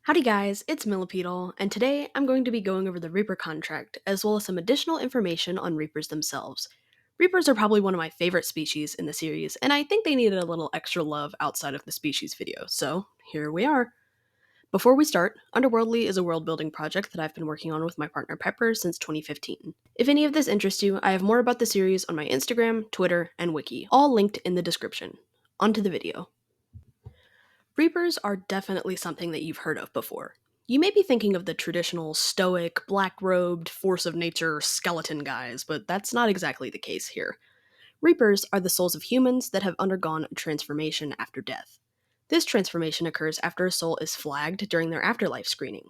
Howdy guys, it's Millipedal, and today I'm going to be going over the Reaper contract, as well as some additional information on Reapers themselves. Reapers are probably one of my favorite species in the series, and I think they needed a little extra love outside of the species video, so here we are. Before we start, UnderWorldly is a world-building project that I've been working on with my partner Pepper since 2015. If any of this interests you, I have more about the series on my Instagram, Twitter, and Wiki, all linked in the description. Onto the video. Reapers are definitely something that you've heard of before. You may be thinking of the traditional stoic, black-robed, force of nature skeleton guys, but that's not exactly the case here. Reapers are the souls of humans that have undergone a transformation after death. This transformation occurs after a soul is flagged during their afterlife screening.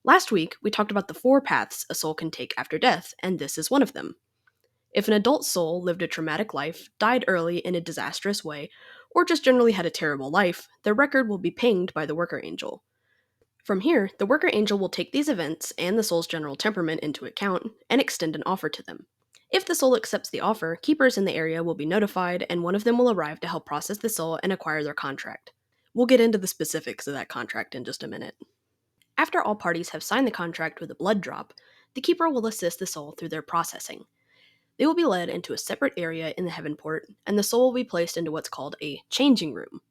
Last week, we talked about the 4 paths a soul can take after death, and this is one of them. If an adult soul lived a traumatic life, died early in a disastrous way, or just generally had a terrible life, their record will be pinged by the worker angel. From here, the worker angel will take these events and the soul's general temperament into account and extend an offer to them. If the soul accepts the offer, keepers in the area will be notified, and one of them will arrive to help process the soul and acquire their contract. We'll get into the specifics of that contract in just a minute. After all parties have signed the contract with a blood drop, the keeper will assist the soul through their processing. They will be led into a separate area in the heaven port, and the soul will be placed into what's called a changing room.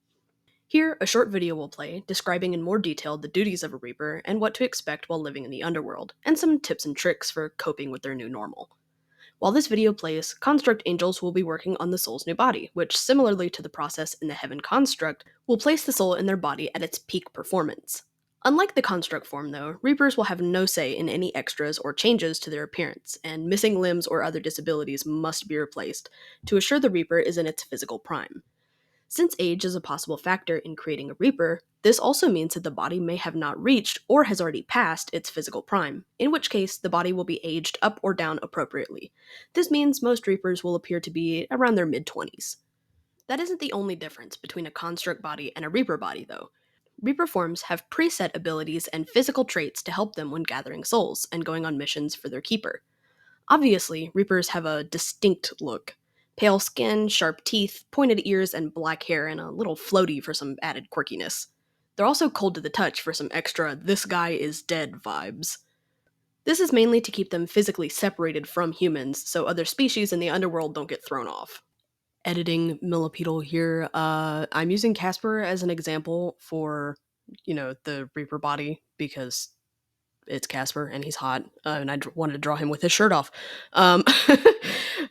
Here, a short video will play describing in more detail the duties of a Reaper and what to expect while living in the underworld, and some tips and tricks for coping with their new normal. While this video plays, construct angels will be working on the soul's new body, which, similarly to the process in the heaven construct, will place the soul in their body at its peak performance. Unlike the construct form, though, Reapers will have no say in any extras or changes to their appearance, and missing limbs or other disabilities must be replaced to assure the Reaper is in its physical prime. Since age is a possible factor in creating a Reaper, this also means that the body may have not reached or has already passed its physical prime, in which case the body will be aged up or down appropriately. This means most Reapers will appear to be around their mid-20s. That isn't the only difference between a construct body and a Reaper body, though. Reaper forms have preset abilities and physical traits to help them when gathering souls and going on missions for their keeper. Obviously, Reapers have a distinct look. Pale skin, sharp teeth, pointed ears, and black hair, and a little floaty for some added quirkiness. They're also cold to the touch for some extra "this guy is dead" vibes. This is mainly to keep them physically separated from humans so other species in the underworld don't get thrown off. Editing millipedal here. I'm using Casper as an example for, the Reaper body because it's Casper and he's hot, and wanted to draw him with his shirt off. Um,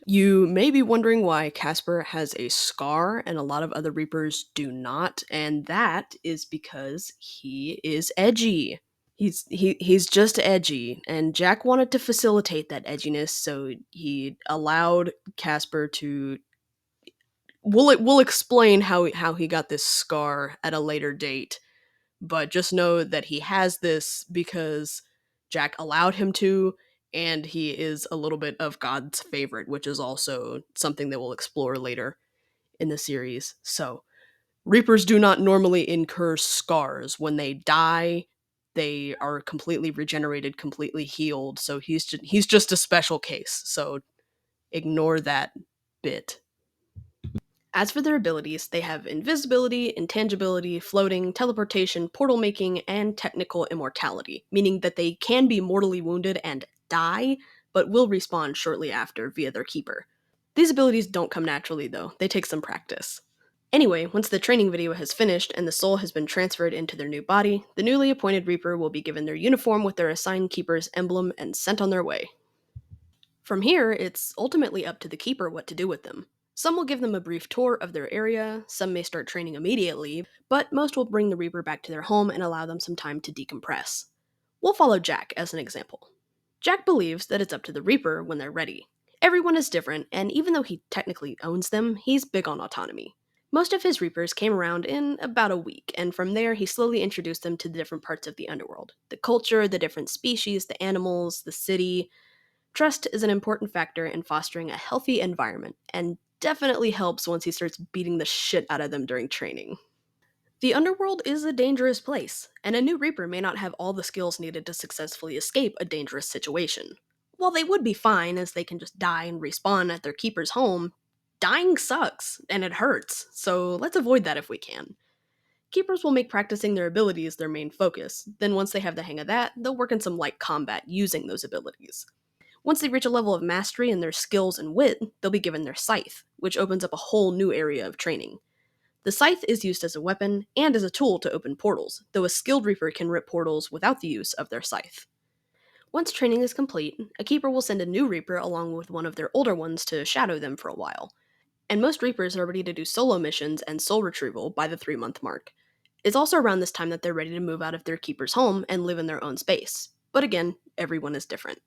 you may be wondering why Casper has a scar and a lot of other Reapers do not, and that is because he is edgy. He's just edgy, and Jack wanted to facilitate that edginess, so he allowed Casper to. We'll explain how he got this scar at a later date, but just know that he has this because Jack allowed him to, and he is a little bit of God's favorite, which is also something that we'll explore later in the series. So, Reapers do not normally incur scars. When they die, they are completely regenerated, completely healed. So he's just a special case. So ignore that bit. As for their abilities, they have invisibility, intangibility, floating, teleportation, portal making, and technical immortality, meaning that they can be mortally wounded and die, but will respawn shortly after via their keeper. These abilities don't come naturally, though, they take some practice. Anyway, once the training video has finished and the soul has been transferred into their new body, the newly appointed Reaper will be given their uniform with their assigned keeper's emblem and sent on their way. From here, it's ultimately up to the keeper what to do with them. Some will give them a brief tour of their area, some may start training immediately, but most will bring the Reaper back to their home and allow them some time to decompress. We'll follow Jack as an example. Jack believes that it's up to the Reaper when they're ready. Everyone is different, and even though he technically owns them, he's big on autonomy. Most of his Reapers came around in about a week, and from there he slowly introduced them to the different parts of the underworld. The culture, the different species, the animals, the city. Trust is an important factor in fostering a healthy environment, and definitely helps once he starts beating the shit out of them during training. The underworld is a dangerous place, and a new Reaper may not have all the skills needed to successfully escape a dangerous situation. While they would be fine, as they can just die and respawn at their keeper's home, dying sucks, and it hurts, so let's avoid that if we can. Keepers will make practicing their abilities their main focus. Then, once they have the hang of that, they'll work in some light combat using those abilities. Once they reach a level of mastery in their skills and wit, they'll be given their scythe, which opens up a whole new area of training. The scythe is used as a weapon and as a tool to open portals, though a skilled reaper can rip portals without the use of their scythe. Once training is complete, a keeper will send a new reaper along with one of their older ones to shadow them for a while. And most reapers are ready to do solo missions and soul retrieval by the 3-month mark. It's also around this time that they're ready to move out of their keeper's home and live in their own space. But again, everyone is different.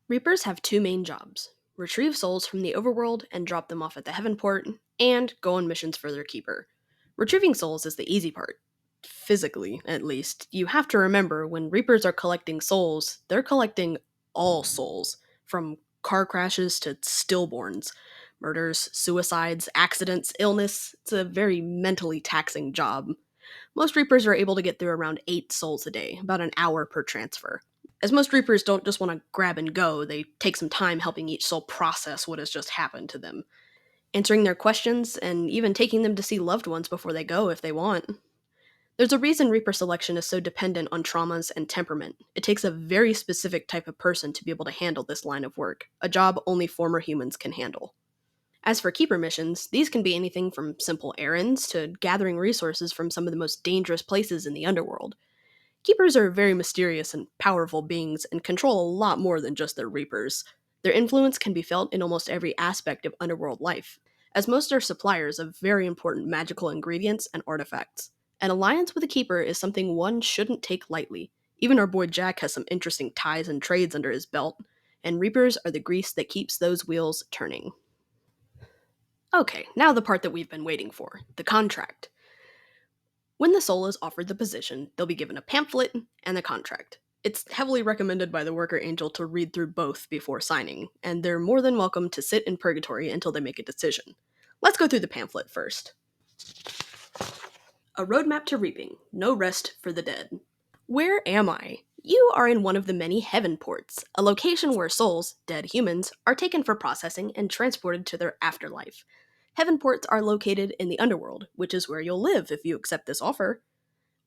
Reapers have two main jobs: retrieve souls from the overworld and drop them off at the heaven port, and go on missions for their keeper. Retrieving souls is the easy part. Physically, at least. You have to remember, when Reapers are collecting souls, they're collecting all souls, from car crashes to stillborns, murders, suicides, accidents, illness. It's a very mentally taxing job. Most Reapers are able to get through around 8 souls a day, about an hour per transfer. As most Reapers don't just want to grab and go, they take some time helping each soul process what has just happened to them, answering their questions, and even taking them to see loved ones before they go if they want. There's a reason Reaper selection is so dependent on traumas and temperament. It takes a very specific type of person to be able to handle this line of work, a job only former humans can handle. As for Keeper missions, these can be anything from simple errands to gathering resources from some of the most dangerous places in the underworld. Keepers are very mysterious and powerful beings and control a lot more than just their Reapers. Their influence can be felt in almost every aspect of underworld life, as most are suppliers of very important magical ingredients and artifacts. An alliance with a Keeper is something one shouldn't take lightly. Even our boy Jack has some interesting ties and trades under his belt, and Reapers are the grease that keeps those wheels turning. Okay, now the part that we've been waiting for, the contract. When the soul is offered the position, they'll be given a pamphlet and the contract. It's heavily recommended by the worker angel to read through both before signing, and they're more than welcome to sit in purgatory until they make a decision. Let's go through the pamphlet first. A roadmap to reaping, no rest for the dead. Where am I? You are in one of the many heaven ports, a location where souls, dead humans, are taken for processing and transported to their afterlife. Heaven ports are located in the underworld, which is where you'll live if you accept this offer.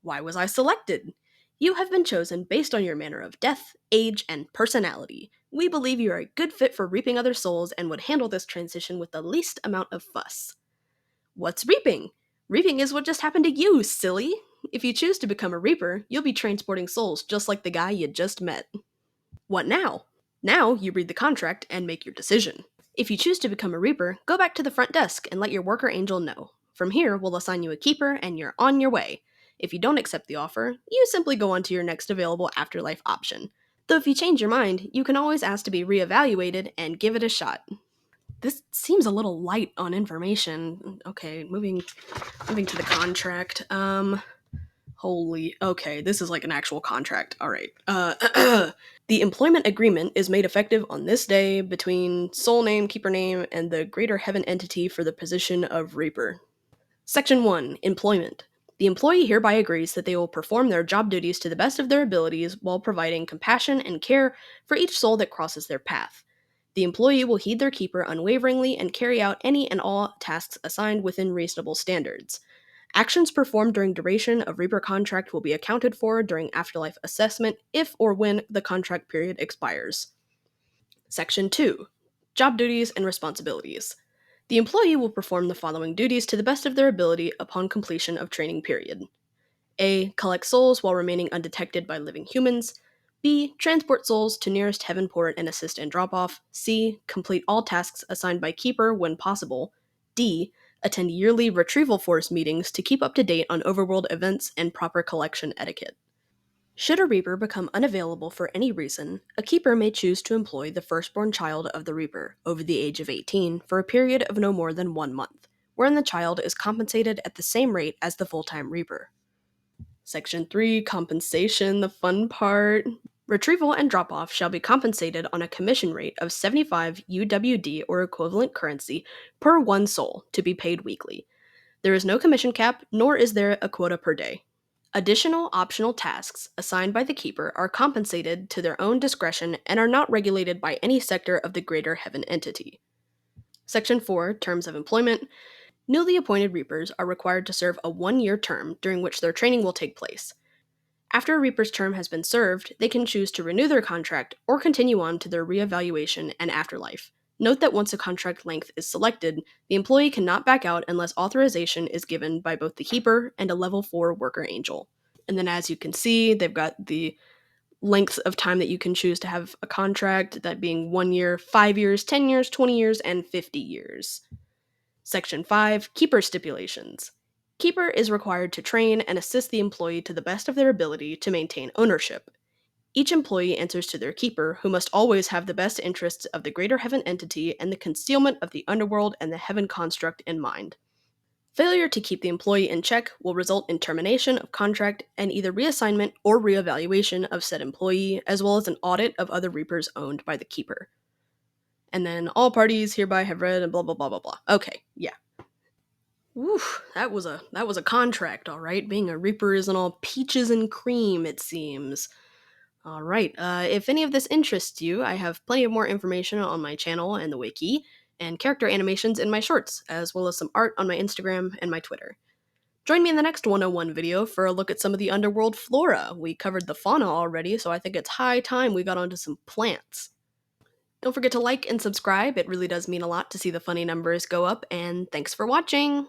Why was I selected? You have been chosen based on your manner of death, age, and personality. We believe you are a good fit for reaping other souls and would handle this transition with the least amount of fuss. What's reaping? Reaping is what just happened to you, silly! If you choose to become a reaper, you'll be transporting souls just like the guy you just met. What now? Now you read the contract and make your decision. If you choose to become a reaper, go back to the front desk and let your worker angel know. From here, we'll assign you a keeper and you're on your way. If you don't accept the offer, you simply go on to your next available afterlife option. Though if you change your mind, you can always ask to be reevaluated and give it a shot. This seems a little light on information. Okay, moving to the contract. Okay, this is like an actual contract. All right. The employment agreement is made effective on this day between soul name, keeper name, and the greater heaven entity for the position of Reaper. Section 1. Employment. The employee hereby agrees that they will perform their job duties to the best of their abilities while providing compassion and care for each soul that crosses their path. The employee will heed their keeper unwaveringly and carry out any and all tasks assigned within reasonable standards. Actions performed during duration of Reaper contract will be accounted for during afterlife assessment if or when the contract period expires. Section 2. Job duties and responsibilities. The employee will perform the following duties to the best of their ability upon completion of training period. A. Collect souls while remaining undetected by living humans. B. Transport souls to nearest heaven port and assist in drop-off. C. Complete all tasks assigned by Keeper when possible. D. Attend yearly Retrieval Force meetings to keep up to date on overworld events and proper collection etiquette. Should a Reaper become unavailable for any reason, a Keeper may choose to employ the firstborn child of the Reaper, over the age of 18, for a period of no more than 1 month, wherein the child is compensated at the same rate as the full-time Reaper. Section 3. Compensation, the fun part. Retrieval and drop-off shall be compensated on a commission rate of 75 UWD or equivalent currency per one soul, to be paid weekly. There is no commission cap, nor is there a quota per day. Additional optional tasks assigned by the Keeper are compensated to their own discretion and are not regulated by any sector of the greater heaven entity. Section 4. Terms of employment. Newly appointed Reapers are required to serve a 1 year term during which their training will take place. After a Reaper's term has been served, they can choose to renew their contract or continue on to their reevaluation and afterlife. Note that once a contract length is selected, the employee cannot back out unless authorization is given by both the Keeper and a Level 4 Worker Angel. And then, as you can see, they've got the lengths of time that you can choose to have a contract, that being 1 year, 5 years, 10 years, 20 years, and 50 years. Section 5 Keeper Stipulations. Keeper is required to train and assist the employee to the best of their ability to maintain ownership. Each employee answers to their keeper, who must always have the best interests of the greater heaven entity and the concealment of the underworld and the heaven construct in mind. Failure to keep the employee in check will result in termination of contract and either reassignment or reevaluation of said employee, as well as an audit of other reapers owned by the keeper. And then all parties hereby have read and blah blah blah blah blah. Okay, yeah. Woof, that was a contract, all right. Being a reaper isn't all peaches and cream, it seems. All right. If any of this interests you, I have plenty of more information on my channel and the wiki, and character animations in my shorts, as well as some art on my Instagram and my Twitter. Join me in the next 101 video for a look at some of the underworld flora. We covered the fauna already, so I think it's high time we got onto some plants. Don't forget to like and subscribe, it really does mean a lot to see the funny numbers go up, and thanks for watching!